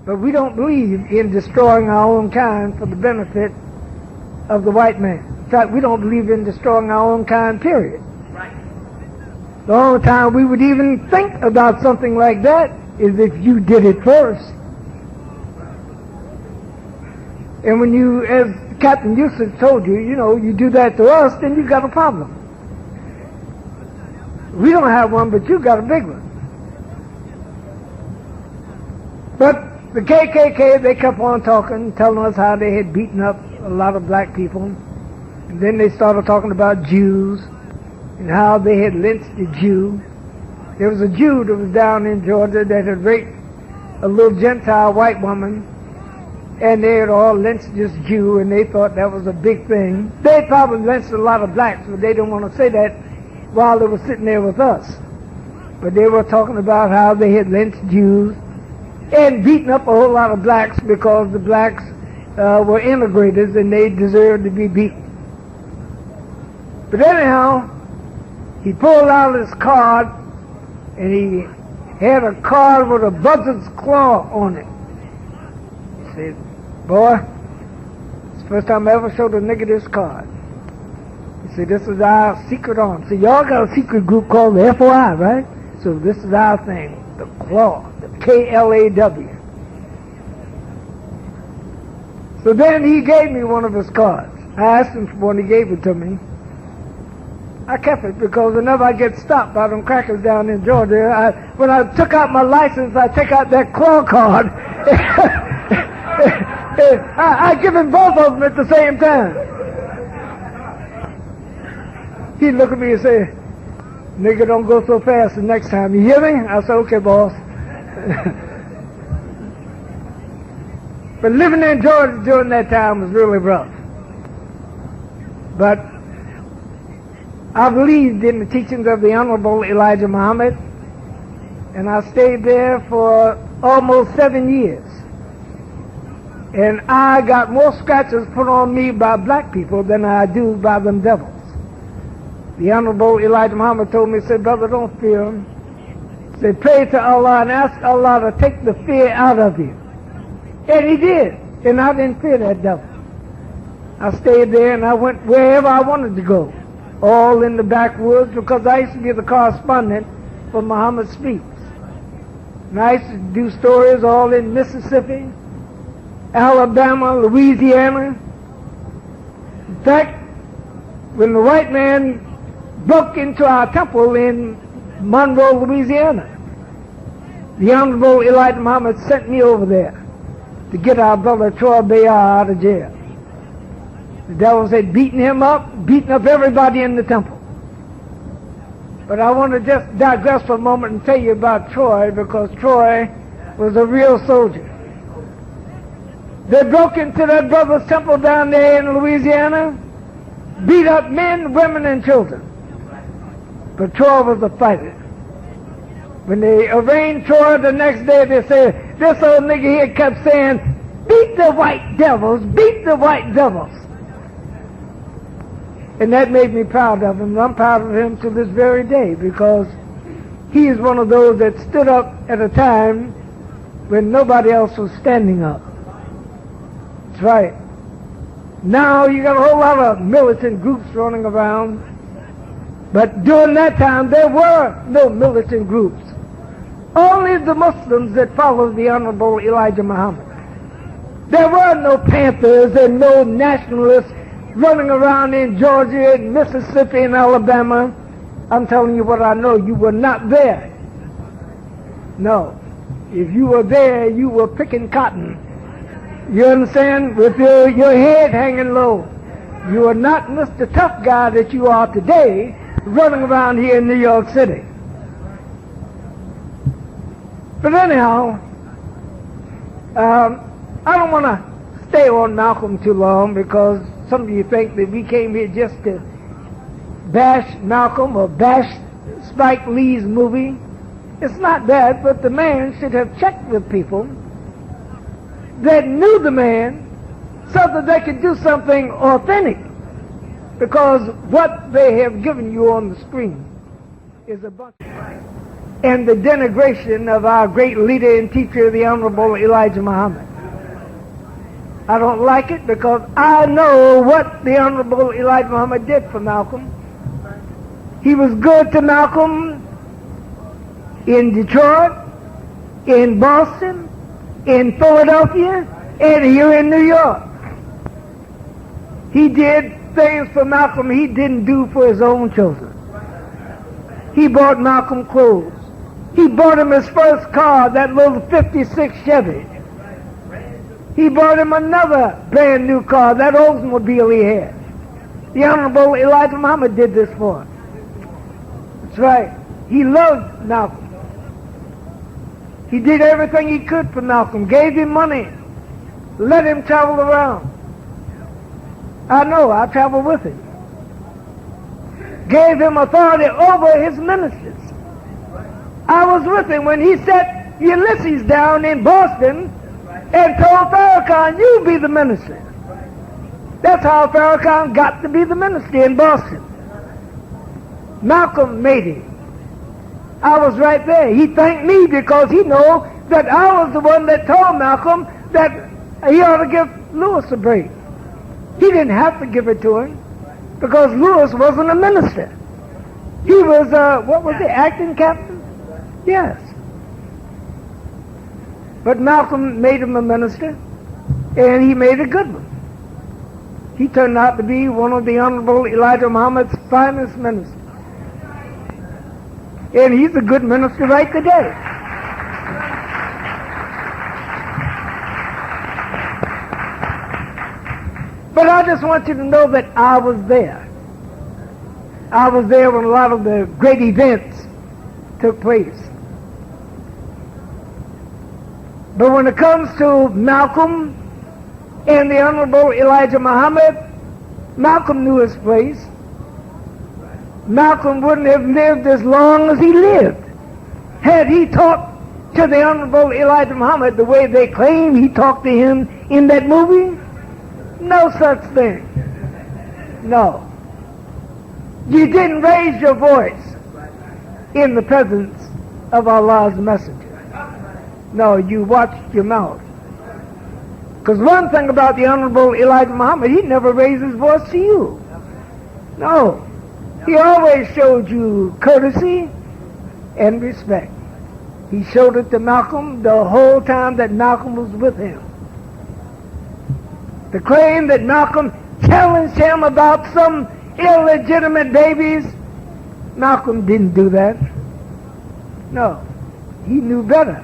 But we don't believe in destroying our own kind for the benefit of the white man. In fact, we don't believe in destroying our own kind, period. Right. The only time we would even think about something like that is if you did it first. And when you, as Captain Eustace told you, you do that to us, then you got a problem. We don't have one, but you got a big one. But the KKK, they kept on talking, telling us how they had beaten up a lot of black people. And then they started talking about Jews and how they had lynched a Jew. There was a Jew that was down in Georgia that had raped a little Gentile white woman, and they had all lynched this Jew, and they thought that was a big thing. They probably lynched a lot of blacks, but they didn't want to say that while they were sitting there with us. But they were talking about how they had lynched Jews and beaten up a whole lot of blacks because the blacks were integrators and they deserved to be beaten. But anyhow, he pulled out his card, and he had a card with a buzzard's claw on it. He said, "Boy, it's the first time I ever showed a nigger this card." He said, "This is our secret arm." So y'all got a secret group called the FOI, right? So this is our thing, the claw, the KLAW. So then he gave me one of his cards. I asked him for one, he gave it to me. I kept it because whenever I get stopped by them crackers down in Georgia, when I took out my license, I take out that claw card. I give him both of them at the same time. He'd look at me and say, "Nigga, don't go so fast the next time. You hear me?" I said, "Okay, boss." But living in Georgia during that time was really rough. But I believed in the teachings of the Honorable Elijah Muhammad, and I stayed there for almost 7 years. And I got more scratches put on me by black people than I do by them devils. The Honorable Elijah Muhammad told me, said, "Brother, don't fear him. Said, pray to Allah and ask Allah to take the fear out of you." And he did, and I didn't fear that devil. I stayed there and I went wherever I wanted to go, all in the backwoods, because I used to be the correspondent for Muhammad Speaks. And I used to do stories all in Mississippi, Alabama, Louisiana. In fact, when the white man broke into our temple in Monroe, Louisiana, the Honorable Elijah Muhammad sent me over there to get our brother Troy Bayard out of jail. The devils had beaten him up, beaten up everybody in the temple. But I want to just digress for a moment and tell you about Troy, because Troy was a real soldier. They broke into that brother's temple down there in Louisiana, beat up men, women, and children. But Troy was a fighter. When they arraigned Troy the next day, they said, "This old nigga here kept saying, 'Beat the white devils, beat the white devils.'" And that made me proud of him. And I'm proud of him to this very day, because he is one of those that stood up at a time when nobody else was standing up. That's right. Now you got a whole lot of militant groups running around, but during that time there were no militant groups. Only the Muslims that followed the Honorable Elijah Muhammad. There were no Panthers and no nationalists running around in Georgia and Mississippi and Alabama. I'm telling you what I know, you were not there. No. If you were there, you were picking cotton. You understand? With your head hanging low. You are not Mr. Tough Guy that you are today, running around here in New York City. But anyhow, I don't want to stay on Malcolm too long, because some of you think that we came here just to bash Malcolm or bash Spike Lee's movie. It's not that, but the man should have checked with people that knew the man so that they could do something authentic, because what they have given you on the screen is a bunch of and the denigration of our great leader and teacher, the Honorable Elijah Muhammad. I don't like it because I know what the Honorable Elijah Muhammad did for Malcolm. He was good to Malcolm in Detroit, in Boston, in Philadelphia, and here in New York. He did things for Malcolm he didn't do for his own children. He bought Malcolm clothes. He bought him his first car, that little 56 Chevy. He bought him another brand new car, that Oldsmobile he had. The Honorable Elijah Muhammad did this for him. That's right. He loved Malcolm. He did everything he could for Malcolm, gave him money, let him travel around. I know, I traveled with him. Gave him authority over his ministers. I was with him when he set Ulysses down in Boston and told Farrakhan, you be the minister. That's how Farrakhan got to be the minister in Boston. Malcolm made him. I was right there. He thanked me because he knew that I was the one that told Malcolm that he ought to give Lewis a break. He didn't have to give it to him because Lewis wasn't a minister. He was, what was the acting captain? Yes. But Malcolm made him a minister, and he made a good one. He turned out to be one of the Honorable Elijah Muhammad's finest ministers. And he's a good minister right today. But I just want you to know that I was there. I was there when a lot of the great events took place. But when it comes to Malcolm and the Honorable Elijah Muhammad, Malcolm knew his place. Malcolm wouldn't have lived as long as he lived had he talked to the Honorable Elijah Muhammad the way they claim he talked to him in that movie. No such thing. No. You didn't raise your voice in the presence of Allah's messenger. No, you watched your mouth. Because one thing about the Honorable Elijah Muhammad, he never raised his voice to you. No. He always showed you courtesy and respect. He showed it to Malcolm the whole time that Malcolm was with him. The claim that Malcolm challenged him about some illegitimate babies, Malcolm didn't do that. No. He knew better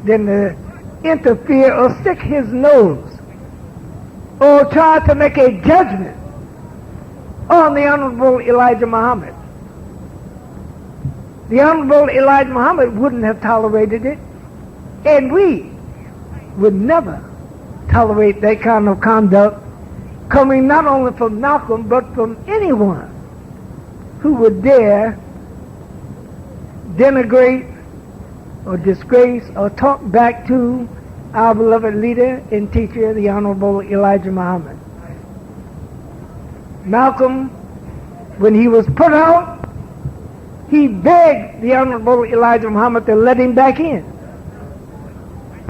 than to interfere or stick his nose or try to make a judgment on the Honorable Elijah Muhammad. The Honorable Elijah Muhammad wouldn't have tolerated it, and we would never tolerate that kind of conduct coming not only from Malcolm but from anyone who would dare denigrate or disgrace or talk back to our beloved leader and teacher, the Honorable Elijah Muhammad. Malcolm, when he was put out, he begged the Honorable Elijah Muhammad to let him back in.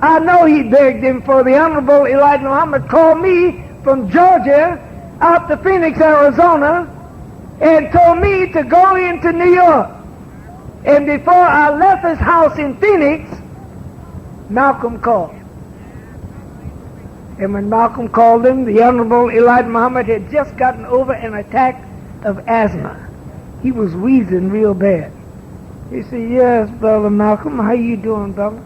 I know he begged him, for the Honorable Elijah Muhammad called me from Georgia out to Phoenix, Arizona, and told me to go into New York. And before I left his house in Phoenix, Malcolm called. And when Malcolm called him, the Honorable Elijah Muhammad had just gotten over an attack of asthma. He was wheezing real bad. He said, "Yes, Brother Malcolm, how you doing, brother?"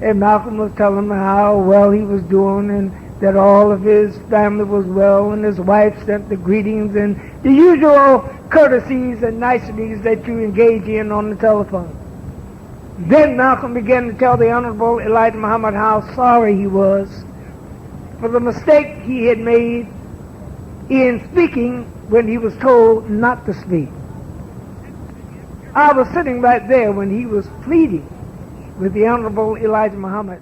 And Malcolm was telling him how well he was doing and that all of his family was well, and his wife sent the greetings and the usual courtesies and niceties that you engage in on the telephone. Then Malcolm began to tell the Honorable Elijah Muhammad how sorry he was for the mistake he had made in speaking when he was told not to speak. I was sitting right there when he was pleading with the Honorable Elijah Muhammad